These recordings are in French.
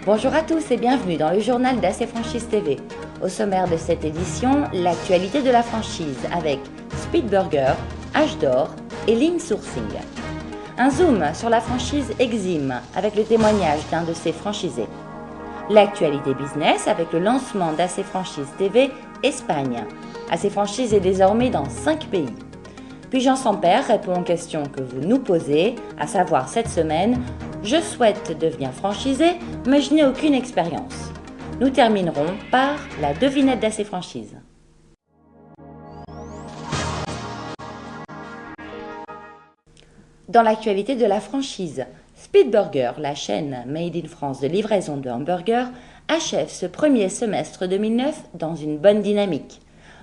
Bonjour à tous et bienvenue dans le journal d'AC Franchise TV. Au sommaire de cette édition, l'actualité de la franchise avec Speed Burger, H d'Or et Link Sourcing. Un zoom sur la franchise Exim avec le témoignage d'un de ses franchisés. L'actualité business avec le lancement d'AC Franchise TV Espagne. AC Franchise est désormais dans 5 pays. Puis Jean Sampère répond aux questions que vous nous posez, à savoir cette semaine, je souhaite devenir franchisé, mais je n'ai aucune expérience. Nous terminerons par la devinette d'AC Franchise. Dans l'actualité de la franchise, Speed Burger, la chaîne Made in France de livraison de hamburgers, achève ce premier semestre 2009 dans une bonne dynamique.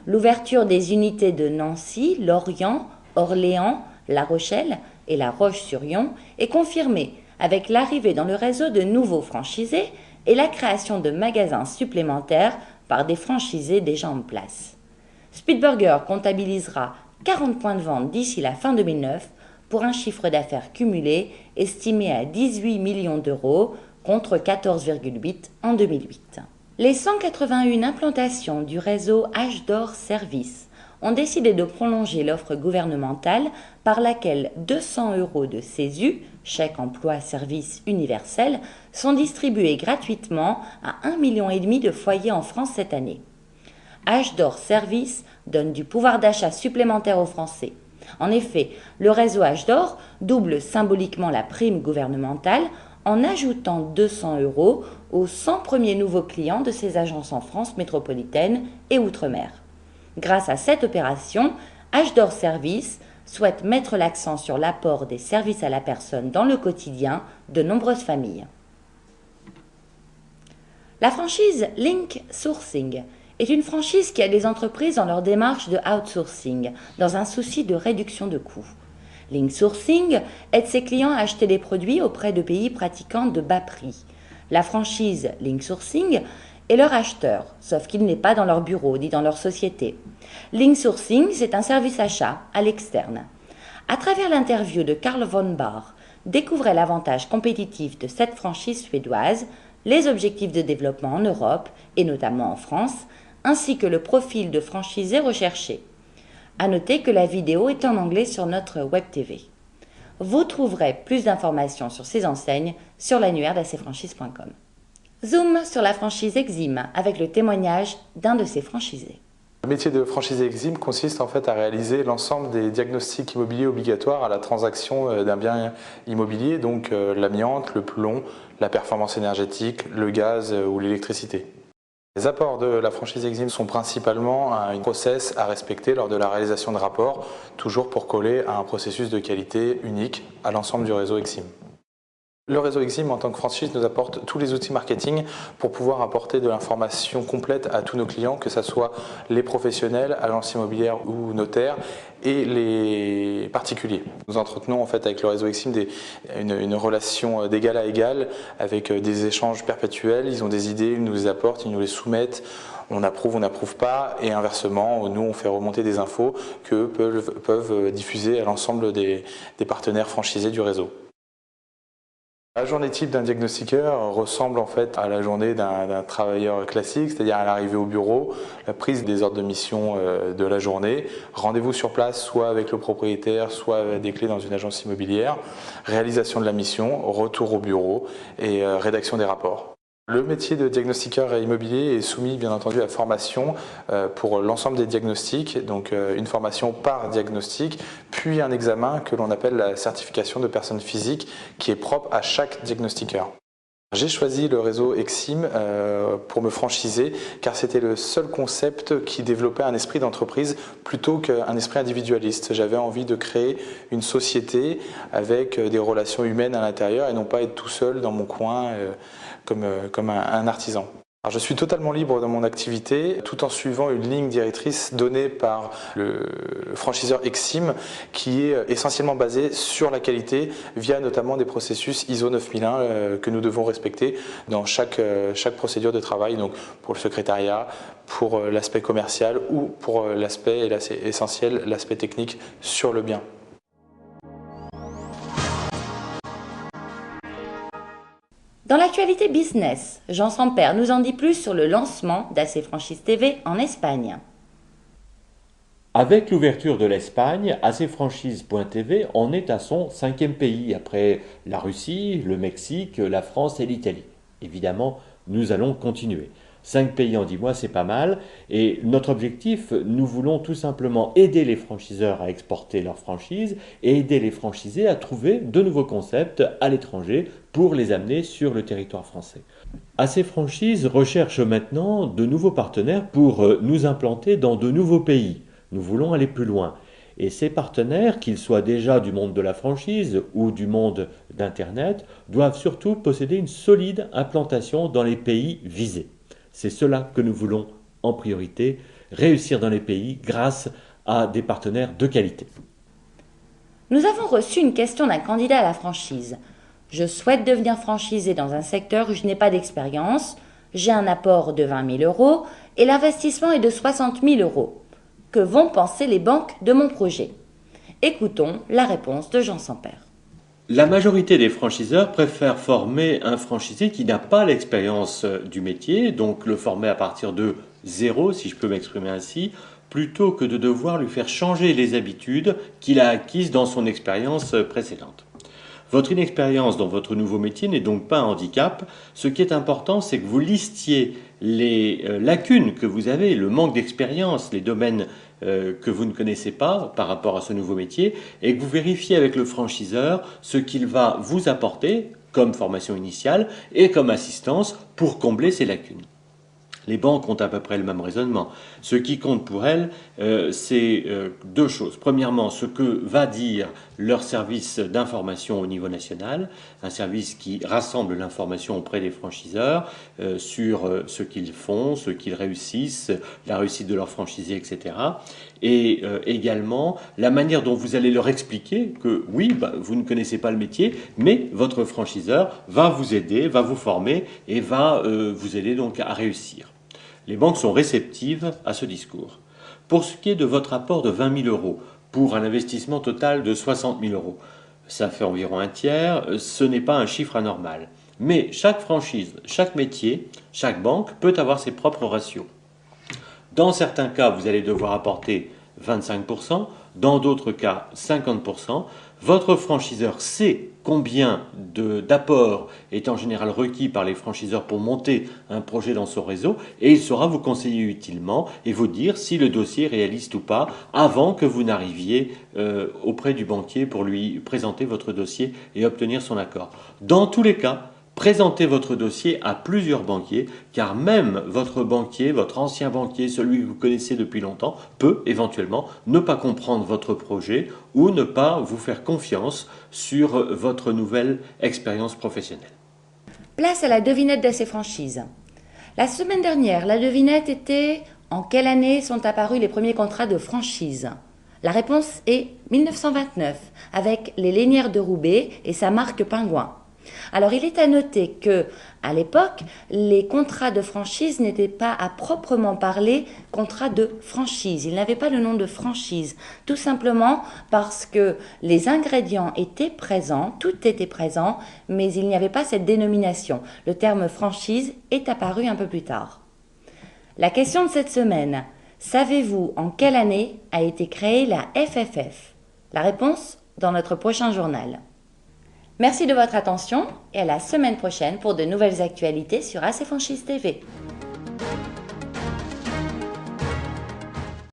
L'ouverture des unités de Nancy, Lorient, Orléans, La Rochelle et La Roche-sur-Yon est confirmée avec l'arrivée dans le réseau de nouveaux franchisés et la création de magasins supplémentaires par des franchisés déjà en place. Speed Burger comptabilisera 40 points de vente d'ici la fin 2009 pour un chiffre d'affaires cumulé estimé à 18 millions d'euros contre 14,8 en 2008. Les 181 implantations du réseau H d'Or Service ont décidé de prolonger l'offre gouvernementale par laquelle 200 € de CESU, chèque emploi service universel, sont distribués gratuitement à 1,5 million de foyers en France cette année. H d'Or Service donne du pouvoir d'achat supplémentaire aux Français. En effet, le réseau H d'Or double symboliquement la prime gouvernementale en ajoutant 200 € aux 100 premiers nouveaux clients de ces agences en France métropolitaine et outre-mer. Grâce à cette opération, H d'Or Service souhaite mettre l'accent sur l'apport des services à la personne dans le quotidien de nombreuses familles. La franchise Link Sourcing est une franchise qui aide les entreprises dans leur démarche de outsourcing, dans un souci de réduction de coûts. Link Sourcing aide ses clients à acheter des produits auprès de pays pratiquant de bas prix. La franchise Link Sourcing est leur acheteur, sauf qu'il n'est pas dans leur bureau ni dans leur société. Link Sourcing, c'est un service achat à l'externe. À travers l'interview de Carl von Bahr, découvrez l'avantage compétitif de cette franchise suédoise, les objectifs de développement en Europe et notamment en France, ainsi que le profil de franchisé recherché. À noter que la vidéo est en anglais sur notre web TV. Vous trouverez plus d'informations sur ces enseignes sur l'annuaire d'acfranchise.com. Zoom sur la franchise Exim avec le témoignage d'un de ses franchisés. Le métier de franchisé Exim consiste en fait à réaliser l'ensemble des diagnostics immobiliers obligatoires à la transaction d'un bien immobilier, donc l'amiante, le plomb, la performance énergétique, le gaz ou l'électricité. Les apports de la franchise Exim sont principalement un process à respecter lors de la réalisation de rapports, toujours pour coller à un processus de qualité unique à l'ensemble du réseau Exim. Le réseau Exim, en tant que franchise, nous apporte tous les outils marketing pour pouvoir apporter de l'information complète à tous nos clients, que ce soit les professionnels, agences immobilières ou notaires, et les particuliers. Nous entretenons en fait avec le réseau Exim une relation d'égal à égal, avec des échanges perpétuels. Ils ont des idées, ils nous les apportent, ils nous les soumettent. On approuve, on n'approuve pas, et inversement, nous on fait remonter des infos qu'eux peuvent diffuser à l'ensemble des partenaires franchisés du réseau. La journée type d'un diagnostiqueur ressemble en fait à la journée d'un travailleur classique, c'est-à-dire à l'arrivée au bureau, la prise des ordres de mission de la journée, rendez-vous sur place soit avec le propriétaire, soit avec des clés dans une agence immobilière, réalisation de la mission, retour au bureau et rédaction des rapports. Le métier de diagnostiqueur immobilier est soumis bien entendu à formation pour l'ensemble des diagnostics, donc une formation par diagnostic, puis un examen que l'on appelle la certification de personne physique qui est propre à chaque diagnostiqueur. J'ai choisi le réseau Exim pour me franchiser car c'était le seul concept qui développait un esprit d'entreprise plutôt qu'un esprit individualiste. J'avais envie de créer une société avec des relations humaines à l'intérieur et non pas être tout seul dans mon coin comme un artisan. Alors, je suis totalement libre dans mon activité tout en suivant une ligne directrice donnée par le franchiseur Exim qui est essentiellement basé sur la qualité via notamment des processus ISO 9001 que nous devons respecter dans chaque procédure de travail, donc pour le secrétariat, pour l'aspect commercial ou pour l'aspect, et là c'est essentiel, l'aspect technique sur le bien. Dans l'actualité business, Jean Samper nous en dit plus sur le lancement d'AC Franchise TV en Espagne. Avec l'ouverture de l'Espagne, acfranchise.tv en est à son 5e pays, après la Russie, le Mexique, la France et l'Italie. Évidemment, nous allons continuer. 5 pays en 10 mois, c'est pas mal. Et notre objectif, nous voulons tout simplement aider les franchiseurs à exporter leurs franchises et aider les franchisés à trouver de nouveaux concepts à l'étranger pour les amener sur le territoire français. AC Franchise recherche maintenant de nouveaux partenaires pour nous implanter dans de nouveaux pays. Nous voulons aller plus loin. Et ces partenaires, qu'ils soient déjà du monde de la franchise ou du monde d'Internet, doivent surtout posséder une solide implantation dans les pays visés. C'est cela que nous voulons en priorité, réussir dans les pays grâce à des partenaires de qualité. Nous avons reçu une question d'un candidat à la franchise. Je souhaite devenir franchisé dans un secteur où je n'ai pas d'expérience, j'ai un apport de 20 000 € et l'investissement est de 60 000 €. Que vont penser les banques de mon projet? Écoutons la réponse de Jean Samper. La majorité des franchiseurs préfèrent former un franchisé qui n'a pas l'expérience du métier, donc le former à partir de zéro, si je peux m'exprimer ainsi, plutôt que de devoir lui faire changer les habitudes qu'il a acquises dans son expérience précédente. Votre inexpérience dans votre nouveau métier n'est donc pas un handicap. Ce qui est important, c'est que vous listiez les lacunes que vous avez, le manque d'expérience, les domaines que vous ne connaissez pas par rapport à ce nouveau métier, et que vous vérifiez avec le franchiseur ce qu'il va vous apporter comme formation initiale et comme assistance pour combler ces lacunes. Les banques ont à peu près le même raisonnement. Ce qui compte pour elles, c'est deux choses. Premièrement, ce que va dire leur service d'information au niveau national, un service qui rassemble l'information auprès des franchiseurs sur ce qu'ils font, ce qu'ils réussissent, la réussite de leurs franchisés, etc. Et également la manière dont vous allez leur expliquer que oui, vous ne connaissez pas le métier, mais votre franchiseur va vous aider, va vous former et va vous aider donc à réussir. Les banques sont réceptives à ce discours. Pour ce qui est de votre apport de 20 000 € pour un investissement total de 60 000 €, ça fait environ un tiers, ce n'est pas un chiffre anormal. Mais chaque franchise, chaque métier, chaque banque peut avoir ses propres ratios. Dans certains cas, vous allez devoir apporter 25%, dans d'autres cas 50%. Votre franchiseur sait combien d'apport est en général requis par les franchiseurs pour monter un projet dans son réseau et il saura vous conseiller utilement et vous dire si le dossier est réaliste ou pas avant que vous n'arriviez auprès du banquier pour lui présenter votre dossier et obtenir son accord. Dans tous les cas, présentez votre dossier à plusieurs banquiers, car même votre banquier, votre ancien banquier, celui que vous connaissez depuis longtemps, peut éventuellement ne pas comprendre votre projet ou ne pas vous faire confiance sur votre nouvelle expérience professionnelle. Place à la devinette d'AC Franchise. La semaine dernière, la devinette était « En quelle année sont apparus les premiers contrats de franchise ?» La réponse est 1929, avec les Lainières de Roubaix et sa marque Pingouin. Alors il est à noter que, à l'époque, les contrats de franchise n'étaient pas à proprement parler contrats de franchise. Ils n'avaient pas le nom de franchise, tout simplement parce que les ingrédients étaient présents, tout était présent, mais il n'y avait pas cette dénomination. Le terme franchise est apparu un peu plus tard. La question de cette semaine, savez-vous en quelle année a été créée la FFF? La réponse dans notre prochain journal. Merci de votre attention et à la semaine prochaine pour de nouvelles actualités sur AC Franchise TV.